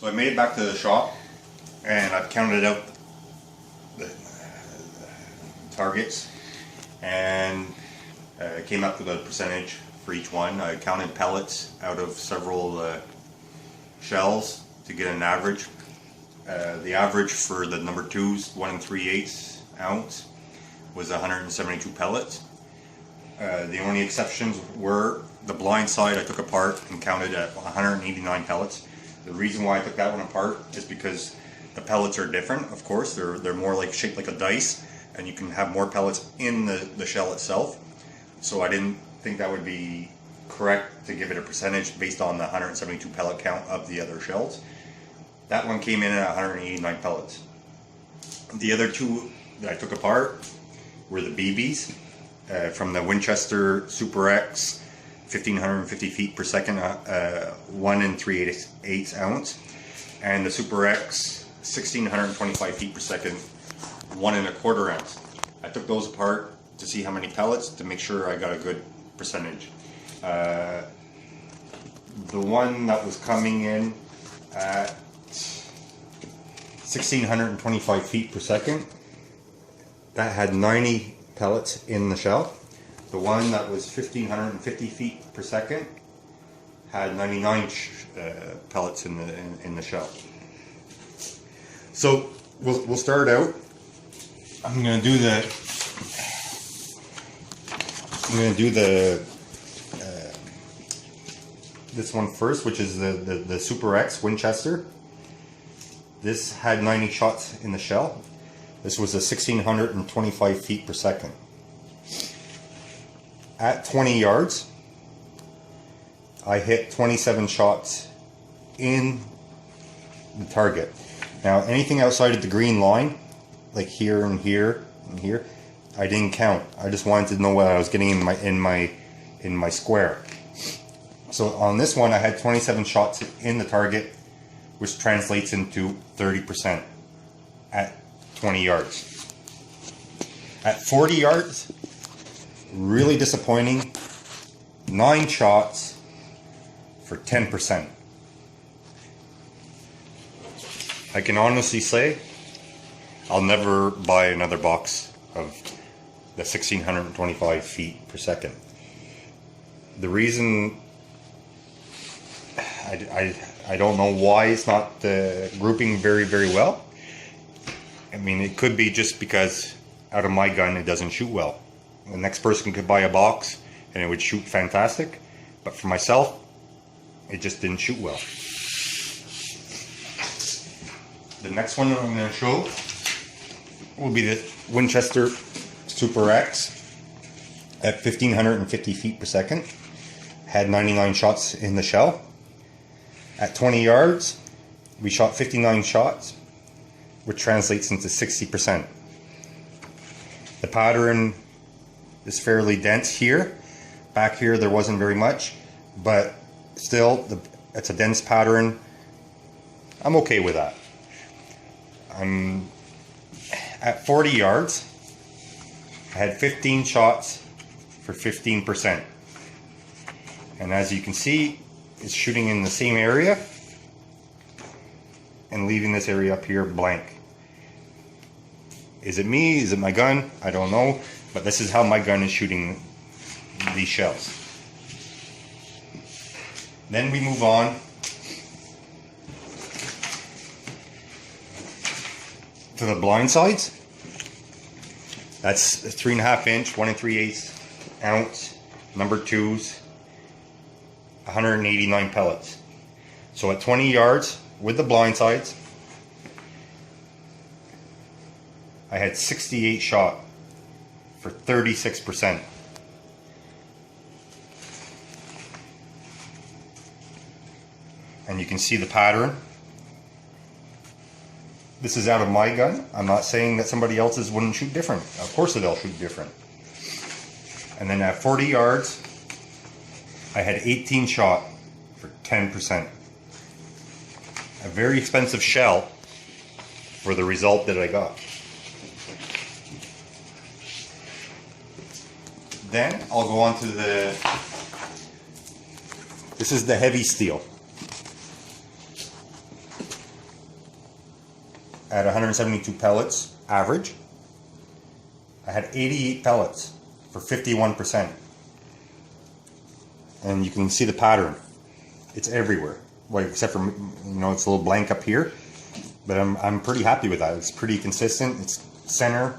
So I made it back to the shop and I've counted out the targets and came up with a percentage for each one. I counted pellets out of several shells to get an average. The average for the number 2s, 1 3/8 ounce, was 172 pellets. The only exceptions were the blind side I took apart and counted at 189 pellets. The reason why I took that one apart is because the pellets are different, of course. They're more like shaped like a dice, and you can have more pellets in the shell itself. So I didn't think that would be correct to give it a percentage based on the 172 pellet count of the other shells. That one came in at 189 pellets. The other two that I took apart were the BBs from the Winchester Super X 1550 feet per second, 1 3/8 ounce, and the Super X 1625 feet per second, 1 1/4 ounce. I took those apart to see how many pellets to make sure I got a good percentage. The one that was coming in at 1625 feet per second, that had 90 pellets in the shell. The one that was 1550 feet per second had 99 pellets in the shell. So we'll start out. I'm gonna do the this one first, which is the Super X Winchester. This had 90 shots in the shell. This was a 1625 feet per second. At 20 yards, I hit 27 shots in the target. Now, anything outside of the green line, like here and here and here, I didn't count. I just wanted to know what I was getting in my square. So on this one, I had 27 shots in the target, which translates into 30% at 20 yards. At 40 yards, really disappointing, 9 shots for 10%. I can honestly say I'll never buy another box of the 1625 feet per second. The reason I don't know why it's not grouping very well. I mean, it could be just because out of my gun it doesn't shoot well. The next person could buy a box and it would shoot fantastic, but for myself it just didn't shoot well. The next one that I'm going to show will be the Winchester Super X at 1550 feet per second. Had 99 shots in the shell. At 20 yards, we shot 59 shots, which translates into 60%. The pattern is fairly dense here. Back here there wasn't very much, but still it's a dense pattern. I'm okay with that. I'm at 40 yards, I had 15 shots for 15%. And as you can see, it's shooting in the same area and leaving this area up here blank. Is it me? Is it my gun? I don't know, but this is how my gun is shooting these shells. Then we move on to the blind sides. That's 3.5 inch, 1 3/8 ounce, number 2s, 189 pellets. So at 20 yards with the blind sides, I had 68 shot for 36%. And you can see the pattern. This is out of my gun. I'm not saying that somebody else's wouldn't shoot different. Of course they'll shoot different. And then at 40 yards, I had 18 shot for 10%. A very expensive shell for the result that I got. Then I'll go on to this is the heavy steel. at 172 pellets average, I had 88 pellets for 51%. And you can see the pattern. It's everywhere. Well, except for, it's a little blank up here. But I'm pretty happy with that. It's pretty consistent. It's center.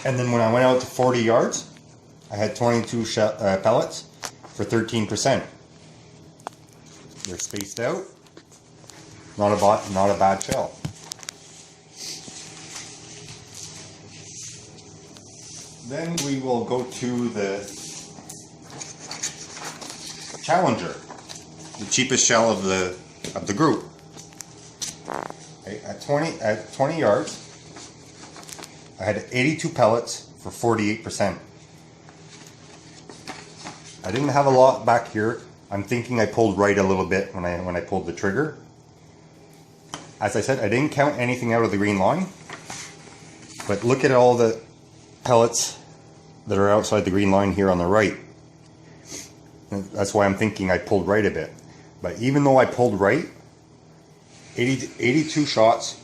And then when I went out to 40 yards, I had 22 pellets for 13%. They're spaced out. Not a bad shell. Then we will go to the Challenger, the cheapest shell of the group. Okay, at 20 yards, I had 82 pellets for 48%. I didn't have a lot back here. I'm thinking I pulled right a little bit when I pulled the trigger. As I said, I didn't count anything out of the green line, but look at all the pellets that are outside the green line here on the right. And that's why I'm thinking I pulled right a bit. But even though I pulled right, 82 shots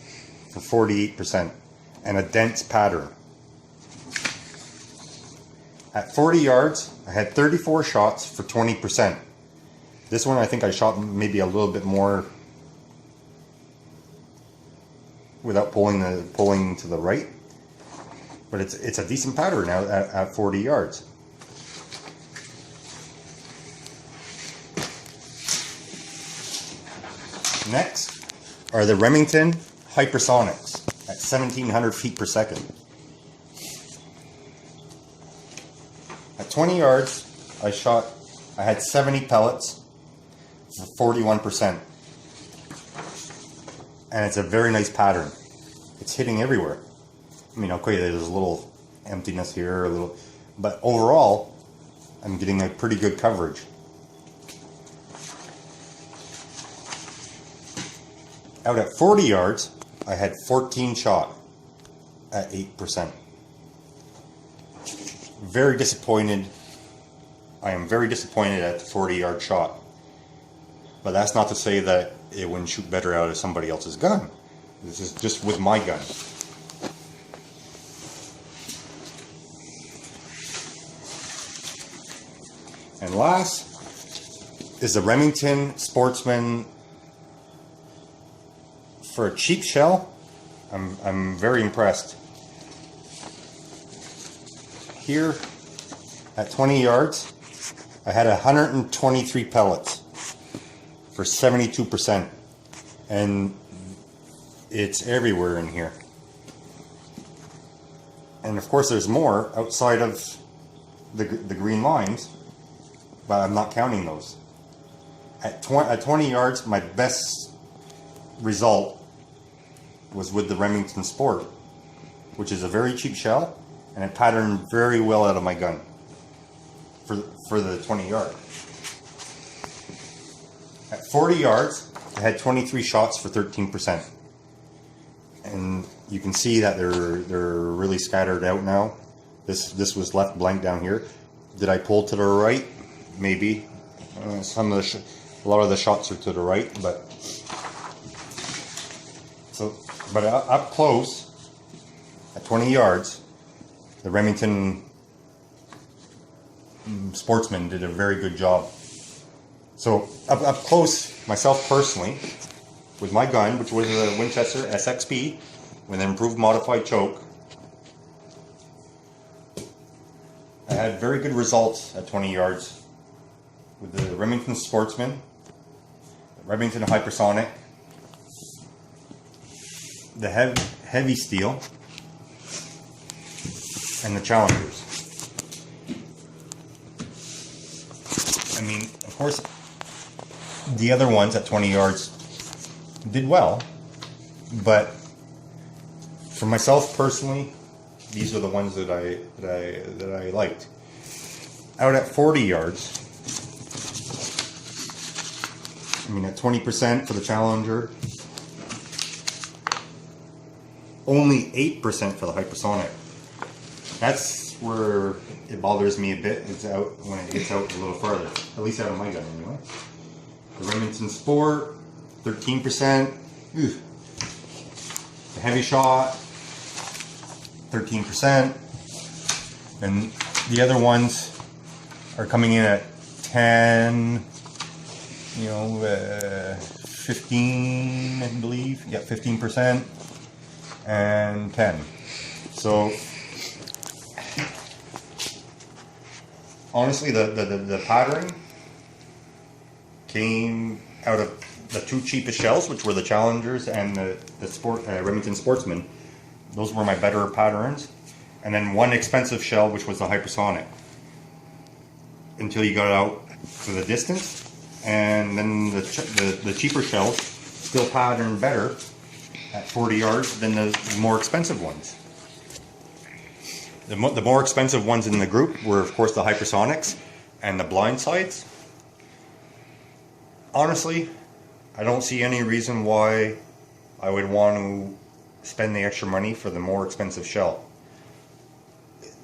for 48% and a dense pattern. At 40 yards, I had 34 shots for 20%. This one I think I shot maybe a little bit more without pulling to the right. But it's a decent pattern now at 40 yards. Next are the Remington Hypersonics at 1700 feet per second. At 20 yards, I had 70 pellets for 41%. And it's a very nice pattern. It's hitting everywhere. I mean, okay, there's a little emptiness here, but overall, I'm getting a pretty good coverage. Out at 40 yards, I had 14 shot at 8%. Very disappointed. I am very disappointed at the 40-yard shot. But that's not to say that it wouldn't shoot better out of somebody else's gun. This is just with my gun. And last is the Remington Sportsman. For a cheap shell, I'm very impressed. Here at 20 yards, I had 123 pellets for 72%, and it's everywhere in here. And of course there's more outside of the green lines, but I'm not counting those. At 20 yards, my best result was with the Remington Sport, which is a very cheap shell, and it patterned very well out of my gun for the 20 yard. At 40 yards, I had 23 shots for 13%. And you can see that they're really scattered out now. This was left blank down here. Did I pull to the right? Maybe. A lot of the shots are to the right, but up close, at 20 yards, the Remington Sportsman did a very good job. So up close, myself personally, with my gun, which was a Winchester SXP with an improved modified choke, I had very good results at 20 yards with the Remington Sportsman, the Remington Hypersonic, the heavy steel, and the Challengers. I mean, of course, the other ones at 20 yards did well, but for myself personally, these are the ones that I liked. Out at 40 yards, I mean, at 20% for the Challenger, only 8% for the Hypersonic. That's where it bothers me a bit. It's out when it gets out a little farther, at least out of my gun anyway. The Remington Sport, 13%. The heavy shot, 13%, and the other ones are coming in at 10, 15, I believe. Yeah, 15% and 10. So honestly, the pattern came out of the two cheapest shells, which were the Challengers and the Remington Sportsman. Those were my better patterns. And then one expensive shell, which was the Hypersonic. Until you got out to the distance. And then the cheaper shells still patterned better at 40 yards than the more expensive ones. The more expensive ones in the group were, of course, the Hypersonics and the Blindsides. Honestly, I don't see any reason why I would want to spend the extra money for the more expensive shell.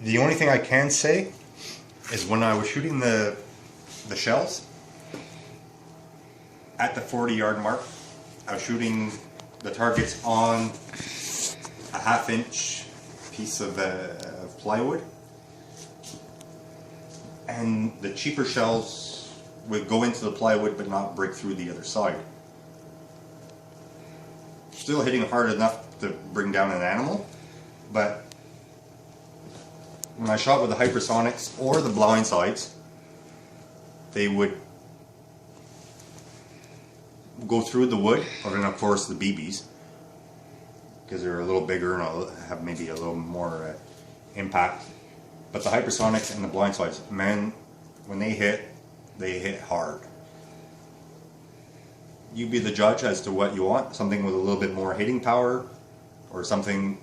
The only thing I can say is when I was shooting the shells at the 40-yard mark, I was shooting the targets on a half-inch piece of plywood, and the cheaper shells would go into the plywood but not break through the other side. Still hitting hard enough to bring down an animal, but when I shot with the Hypersonics or the Blindsides, they would go through the wood, or then of course the BBs, because they're a little bigger and have maybe a little more impact. But the Hypersonics and the Blindsides, man, when they hit hard. You be the judge as to what you want, something with a little bit more hitting power or something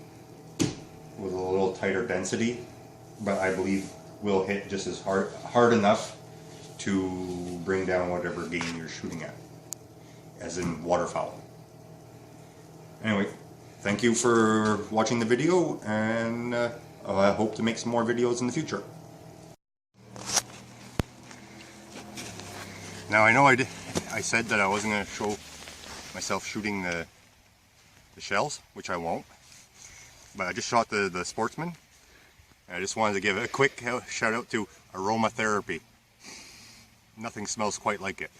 with a little tighter density, but I believe will hit just as hard enough to bring down whatever game you're shooting at, as in waterfowl. Anyway, thank you for watching the video, and I hope to make some more videos in the future. Now I know I said that I wasn't going to show myself shooting the shells, which I won't, but I just shot the Sportsman. I just wanted to give a quick shout out to Aromatherapy. Nothing smells quite like it.